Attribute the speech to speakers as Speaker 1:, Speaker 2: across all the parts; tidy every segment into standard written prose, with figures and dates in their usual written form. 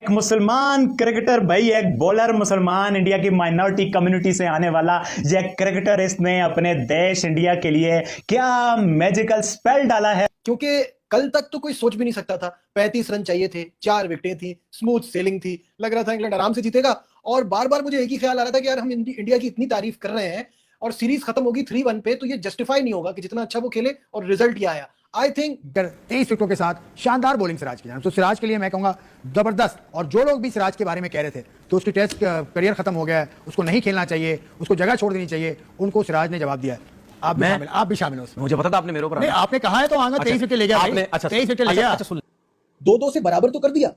Speaker 1: एक मुसलमान क्रिकेटर भाई, एक बॉलर मुसलमान इंडिया की माइनॉरिटी कम्युनिटी से आने वाला यह क्रिकेटर, इसने अपने देश इंडिया के लिए क्या मैजिकल स्पेल डाला है।
Speaker 2: क्योंकि कल तक तो कोई सोच भी नहीं सकता था। 35 रन चाहिए थे, 4 विकेटें थी, स्मूथ सेलिंग थी, लग रहा था इंग्लैंड आराम से जीतेगा। और बार बार मुझे एक ही ख्याल आ रहा था कि यार हम इंडिया की इतनी तारीफ कर रहे हैं और सीरीज खत्म होगी 3-1 पे, तो ये जस्टिफाई नहीं होगा कि जितना अच्छा वो खेले और रिजल्ट ये आया। आई थिंक
Speaker 3: 23 विकेटों के साथ शानदार बॉलिंग सिराज की जान। तो सिराज के लिए मैं कहूंगा जबरदस्त। और जो लोग भी सिराज के बारे में कह रहे थे तो उसकी टेस्ट करियर खत्म हो गया है, उसको नहीं खेलना चाहिए, उसको जगह छोड़ देनी चाहिए, उनको सिराज ने जवाब दिया है। आप भी शामिल हो उसमें।
Speaker 4: मुझे पता था आपने मेरे ऊपर
Speaker 3: नहीं, आपने कहा है तो आगे 23 विकेट ले गया
Speaker 4: आपने।
Speaker 3: 23 विकेट ले गया।
Speaker 4: अच्छा सुन,
Speaker 2: 2-2 से बराबर तो कर दिया,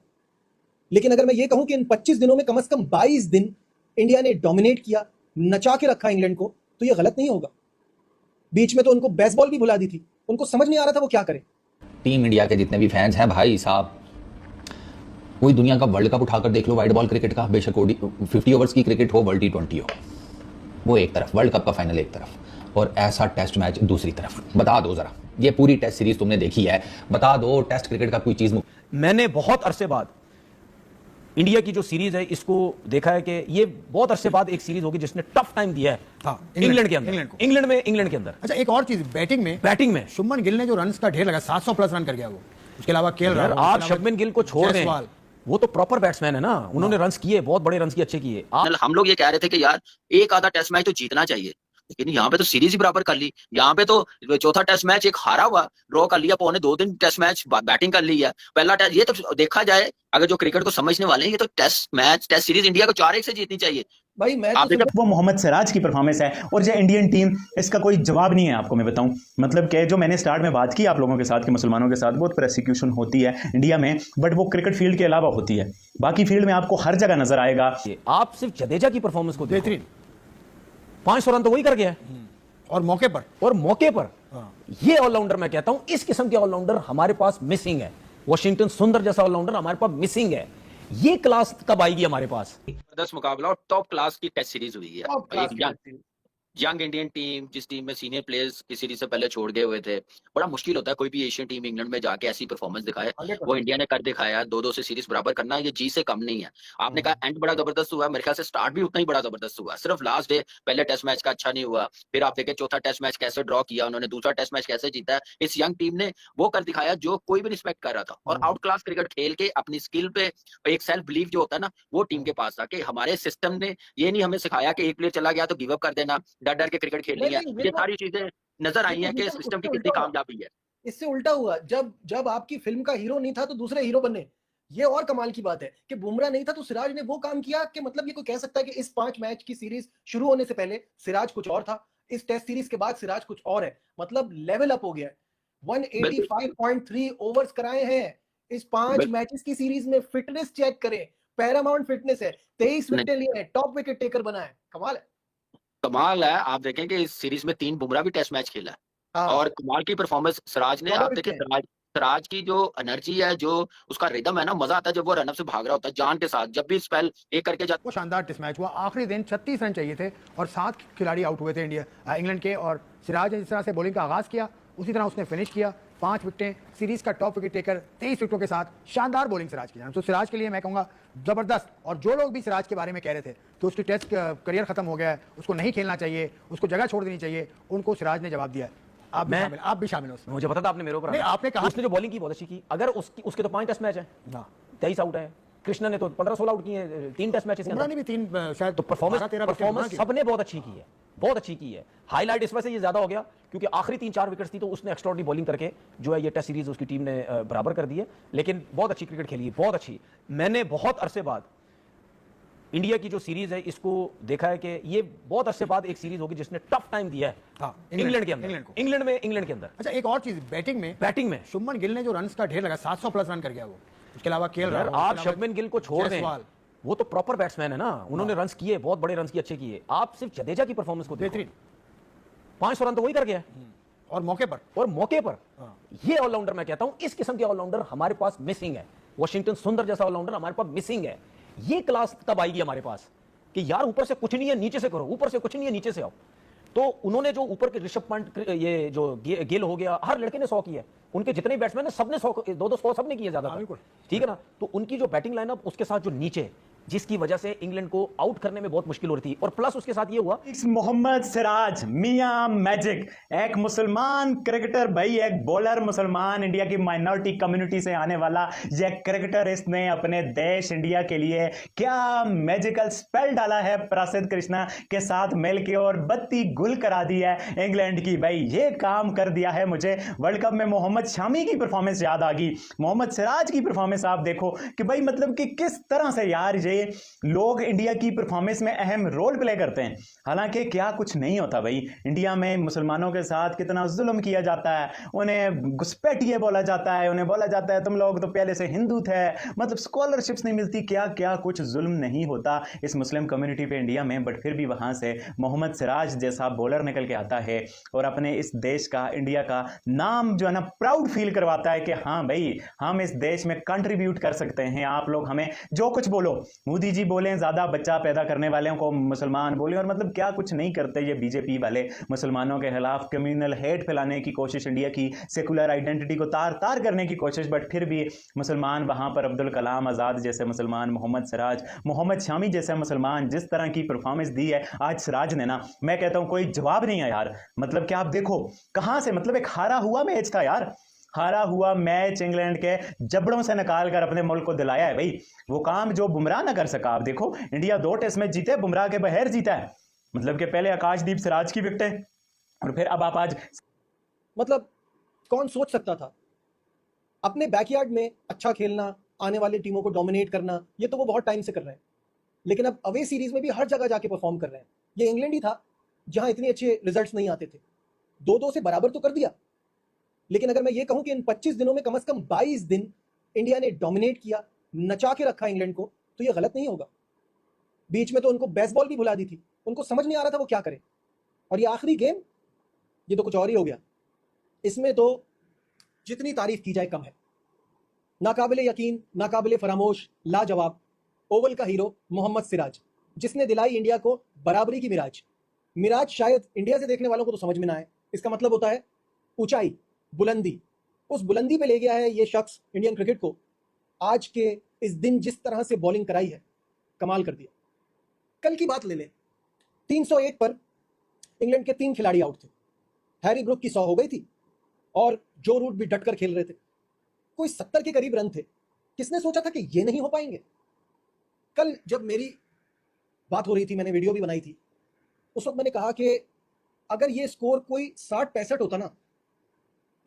Speaker 2: लेकिन अगर मैं ये कहूं कि इन 25 दिनों में कम से कम 22 दिन इंडिया ने डोमिनेट किया, नचा के रखा इंग्लैंड को, तो ये गलत नहीं होगा। बीच में तो उनको बेसबॉल भी भुला दी थी, उनको समझ नहीं आ रहा था वो क्या करें।
Speaker 5: टीम इंडिया के जितने भी फैंस हैं भाई साहब, कोई दुनिया का वर्ल्ड कप उठाकर देख लो, वाइट बॉल क्रिकेट का, बेशक 50 ओवर्स की क्रिकेट हो, वर्ल्ड T20 हो, वो एक तरफ, वर्ल्ड कप का फाइनल एक तरफ, और ऐसा टेस्ट मैच दूसरी तरफ। बता दो जरा, ये पूरी टेस्ट सीरीज तुमने देखी है, बता दो टेस्ट क्रिकेट का कोई चीज।
Speaker 4: मैंने बहुत अरसे बाद इंडिया की जो सीरीज है इसको देखा है कि ये बहुत अरसे बाद एक सीरीज होगी जिसने टफ टाइम दिया है।
Speaker 3: हाँ,
Speaker 4: इंग्लैंड के अंदर, इंग्लैंड के अंदर।
Speaker 3: अच्छा, एक और चीज, बैटिंग में शुभमन गिल ने जो रन का ढेर लगा, 700 प्लस रन कर गया वो। उसके अलावा केएल राहुल,
Speaker 4: आप शुभमन गिल को छोड़ दें, वो तो प्रॉपर बैट्समैन है ना, उन्होंने रन्स किए, बहुत बड़े रन्स किए, अच्छे किए।
Speaker 6: हम लोग ये कह रहे थे कि यार एक आधा टेस्ट मैच तो जीतना चाहिए, लेकिन यहाँ पे तो सीरीज ही बराबर कर ली। यहाँ पे तो चौथा टेस्ट मैच एक हारा हुआ, ड्रॉ कर लिया, पौने 2 दिन टेस्ट मैच बैटिंग कर ली है। पहला टेस्ट, ये तो देखा जाए अगर जो क्रिकेट को समझने वाले हैं, ये तो टेस्ट सीरीज इंडिया को 4-1 से जीतनी चाहिए।
Speaker 2: भाई मैं
Speaker 6: आप देखो,
Speaker 1: वो मोहम्मद सिराज की परफॉर्मेंस है और जो इंडियन टीम, इसका कोई जवाब नहीं है। आपको मैं बताऊं, मतलब कि जो मैंने स्टार्ट में बात की आप लोगों के साथ कि मुसलमानों के साथ बहुत प्रोसिक्यूशन होती है इंडिया में, बट वो क्रिकेट फील्ड के अलावा होती है, बाकी फील्ड में आपको हर जगह नजर आएगा।
Speaker 4: आप सिर्फ जडेजा की परफॉर्मेंस को बेहतरीन, 500 रन तो वही कर गया है,
Speaker 3: और मौके पर
Speaker 4: ये ऑलराउंडर, मैं कहता हूं इस किस्म के ऑलराउंडर हमारे पास मिसिंग है। वॉशिंगटन सुंदर जैसा ऑलराउंडर हमारे पास मिसिंग है। ये क्लास कब आएगी हमारे पास?
Speaker 6: जबरदस्त मुकाबला और टॉप क्लास की टेस्ट सीरीज हुई है।
Speaker 2: Top class
Speaker 6: एक यंग इंडियन टीम, जिस टीम में सीनियर प्लेयर्स की सीरीज से पहले छोड़ गए हुए थे, बड़ा मुश्किल होता है कोई भी एशियन टीम इंग्लैंड में जाके ऐसी परफॉर्मेंस दिखाए। वो इंडिया ने कर दिखाया, 2-2 से सीरीज बराबर करना, ये जी से कम नहीं है। आपने कहा एंड बड़ा जबरदस्त हुआ, मेरे ख्याल से स्टार्ट भी उतना ही बड़ा जबरदस्त हुआ। सिर्फ लास्ट डे पहले टेस्ट मैच का अच्छा नहीं हुआ, फिर आप देखें चौथा टेस्ट मैच कैसे ड्रॉ किया उन्होंने, दूसरा टेस्ट मैच कैसे जीता है। इस यंग टीम ने वो कर दिखाया जो कोई भी रिस्पेक्ट कर रहा था, और आउट क्लास क्रिकेट खेल के अपनी स्किल पे एक सेल्फ बिलीव जो होता है ना, वो टीम के पास था। कि हमारे सिस्टम ने ये नहीं हमें सिखाया कि एक प्लेयर चला गया तो गिव अप कर देना, डर डर के क्रिकेट खेलनी है। ये सारी चीजें नजर आई हैं कि सिस्टम की कितनी कामयाबी है।
Speaker 2: इससे उल्टा हुआ, जब आपकी फिल्म का हीरो नहीं था तो दूसरे हीरो बने। ये और कमाल की बात है कि बुमराह नहीं था तो सिराज ने वो काम किया कि मतलब ये कोई कह सकता है कि इस 5 मैच की सीरीज शुरू होने से पहले सिराज कुछ और था, इस टेस्ट सीरीज के बाद सिराज कुछ और है। मतलब लेवल अप हो गया है। 185.3 ओवर्स कराए हैं इस 5 मैचेस की सीरीज में। फिटनेस चेक करें, पैरामाउंट फिटनेस है। 23 विकेट लिए हैं, टॉप विकेट टेकर बना है। कमाल है,
Speaker 6: कमाल है। आप देखें कि इस सीरीज में 3 बुमराह भी टेस्ट मैच खेला है।
Speaker 2: हाँ।
Speaker 6: और कमाल की परफॉर्मेंस सिराज ने। आप देखें सिराज की जो एनर्जी है, जो उसका रिदम है ना, मजा आता है जब वो रनअप से भाग रहा होता है जान के साथ, जब भी स्पेल एक करके जाता।
Speaker 3: वो शानदार टेस्ट मैच हुआ। आखिरी दिन 36 रन चाहिए थे और 7 खिलाड़ी आउट हुए थे इंग्लैंड के, और सिराज ने जिस तरह से बॉलिंग का आगाज किया उसी तरह उसने फिनिश किया। 5 विकेटें, सीरीज का टॉप विकेट टेकर, 23 विकेटों के साथ शानदार बॉलिंग सिराज की जान। तो सिराज के लिए मैं कहूंगा जबरदस्त। और जो लोग भी सिराज के बारे में कह रहे थे तो उसकी टेस्ट करियर खत्म हो गया है, उसको नहीं खेलना चाहिए, उसको जगह छोड़ देनी चाहिए, उनको सिराज ने जवाब दिया है। आप भी शामिल हो उसमें।
Speaker 4: मुझे पता था आपने मेरे ऊपर।
Speaker 3: नहीं, आपने कहा
Speaker 4: उसने जो बॉलिंग की बहुत अच्छी की। अगर उसके तो 5 टेस्ट मैच है, 23 आउट है। कृष्णा ने तो 15-16 आउट किए, 3 टेस्ट मैचेस के अंदर
Speaker 3: भी 3 शायद।
Speaker 4: तो परफॉर्मेंस सबने बहुत अच्छी की है, बहुत अच्छी की है। हाईलाइट इस वजह से ये ज्यादा हो गया क्योंकि आखिरी 3-4 विकेट्स थी तो उसने एक्स्ट्राऑर्डिनरी बॉलिंग करके जो है ये टेस्ट सीरीज उसकी टीम ने बराबर कर दी है। लेकिन बहुत अच्छी क्रिकेट खेली है, बहुत अच्छी। मैंने बहुत अरसे बाद इंडिया की जो सीरीज है इसको देखा है कि ये बहुत अरसे बाद एक सीरीज होगी जिसने टफ टाइम दिया है इंग्लैंड के अंदर, इंग्लैंड के अंदर।
Speaker 3: अच्छा, एक और चीज, बैटिंग में शुभमन गिल ने जो रन का ढेर लगा, 700 प्लस रन कर गया वो। उसके अलावा केएल राहुल,
Speaker 4: आप शुभमन गिल को छोड़ दें, वो तो प्रॉपर बैट्समैन है ना, उन्होंने रन्स किए, बहुत बड़े रन्स किए, अच्छे किए। आप सिर्फ जडेजा की परफॉर्मेंस को बेहतरीन, 500 रन तो वही कर गया है,
Speaker 3: और मौके पर
Speaker 4: ये ऑलराउंडर, मैं कहता हूं इस किस्म के ऑलराउंडर हमारे पास मिसिंग है। वॉशिंगटन सुंदर जैसा ऑलराउंडर हमारे पास मिसिंग है। ये क्लास तब आएगी हमारे पास कि यार ऊपर से कुछ नहीं है नीचे से करो, ऊपर से कुछ नहीं है नीचे से आओ। तो उन्होंने जो ऊपर के ऋषभ पंत, ये जो गेल हो गया, हर लड़के ने 100 किया, उनके जितने बैट्समैन है सबने 100, 2-2 100 सबने किए ज्यादा, ठीक है ना। तो उनकी जो बैटिंग लाइनअप, उसके साथ जो नीचे, जिसकी वजह से इंग्लैंड को आउट करने में बहुत मुश्किल हो रही थी। और प्लस उसके साथ ये हुआ,
Speaker 1: मोहम्मद सिराज मियां मैजिक, एक मुसलमान क्रिकेटर भाई, एक बॉलर मुसलमान, इंडिया की माइनॉरिटी कम्युनिटी से आने वाला ये क्रिकेटर, इसने अपने देश इंडिया के लिए क्या मैजिकल स्पेल डाला है प्रसिद्ध कृष्णा के साथ मिलकर, और बत्ती गुल करा दी है इंग्लैंड की। भाई ये काम कर दिया है। मुझे वर्ल्ड कप में मोहम्मद शामी की परफॉर्मेंस याद आ गई, मोहम्मद सिराज की परफॉर्मेंस आप देखो कि भाई मतलब कि किस तरह से यार ये लोग इंडिया की परफॉर्मेंस में अहम रोल प्ले करते हैं। हालांकि क्या कुछ नहीं होता भाई, इंडिया में मुसलमानों के साथ कितना जुल्म किया जाता है, उन्हें घुसपैठिए बोला जाता है, उन्हें बोला जाता है तुम लोग तो पहले से हिंदू थे, मतलब स्कॉलरशिप्स नहीं मिलती, क्या क्या कुछ जुल्म नहीं होता इस मुस्लिम कम्युनिटी पे इंडिया में। बट फिर भी वहां से मोहम्मद सिराज जैसा बॉलर निकल के आता है और अपने इस देश का, इंडिया का नाम जो है ना प्राउड फील करवाता है कि हाँ भाई हम इस देश में कंट्रीब्यूट कर सकते हैं, आप लोग हमें जो कुछ बोलो, मोदी जी बोले ज्यादा बच्चा पैदा करने वालों को मुसलमान बोले, और मतलब क्या कुछ नहीं करते ये बीजेपी वाले, मुसलमानों के खिलाफ कम्युनल हेट फैलाने की कोशिश, इंडिया की सेकुलर आइडेंटिटी को तार तार करने की कोशिश। बट फिर भी मुसलमान वहां पर अब्दुल कलाम आजाद जैसे मुसलमान, मोहम्मद सिराज, मोहम्मद शामी जैसे मुसलमान जिस तरह की परफॉर्मेंस दी है आज सिराज ने ना, मैं कहता हूं कोई जवाब नहीं है यार। मतलब कि आप देखो कहां से, मतलब एक हारा हुआ मैच था यार, हारा हुआ मैच इंग्लैंड के जबड़ों से निकाल कर अपने मुल्क को दिलाया है भाई। वो काम जो बुमराह ना कर सका, आप देखो इंडिया 2 टेस्ट मैच जीते, बुमराह के बगैर जीता है। मतलब कि पहले आकाशदीप सिराज की विकेटें और फिर अब आप आज,
Speaker 2: मतलब कौन सोच सकता था अपने बैकयार्ड में अच्छा खेलना, आने वाली टीमों को डोमिनेट करना, ये तो वो बहुत टाइम से कर रहे हैं, लेकिन अब अवे सीरीज में भी हर जगह जाके परफॉर्म कर रहे हैं। ये इंग्लैंड ही था जहां इतने अच्छे रिजल्ट्स नहीं आते थे, 2-2 से बराबर तो कर दिया, लेकिन अगर मैं ये कहूं कि इन 25 दिनों में कम से कम 22 दिन इंडिया ने डोमिनेट किया, नचा के रखा इंग्लैंड को, तो ये गलत नहीं होगा। बीच में तो उनको बेसबॉल भी भुला दी थी, उनको समझ नहीं आ रहा था वो क्या करे। और ये आखिरी गेम, ये तो कुछ और ही हो गया। इसमें तो जितनी तारीफ की जाए कम है। नाकाबिले यकीन, नाकाबिले फरामोश, लाजवाब ओवल का हीरो मोहम्मद सिराज, जिसने दिलाई इंडिया को बराबरी की मिराज शायद इंडिया से देखने वालों को तो समझ में ना आए। इसका मतलब होता है ऊंचाई, बुलंदी। उस बुलंदी पे ले गया है ये शख्स इंडियन क्रिकेट को। आज के इस दिन जिस तरह से बॉलिंग कराई है, कमाल कर दिया। कल की बात ले लें, 301 पर इंग्लैंड के 3 खिलाड़ी आउट थे। हैरी ब्रुक की 100 हो गई थी और जो रूट भी डटकर खेल रहे थे। कोई 70 के करीब रन थे। किसने सोचा था कि ये नहीं हो पाएंगे? कल जब मेरी बात हो रही थी, मैंने वीडियो भी बनाई थी, उस वक्त मैंने कहा कि अगर ये स्कोर कोई 60-65 होता ना,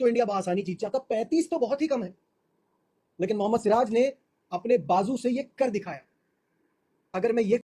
Speaker 2: तो इंडिया बआसानी जीत जाता। 35 तो बहुत ही कम है, लेकिन मोहम्मद सिराज ने अपने बाजू से ये कर दिखाया। अगर मैं ये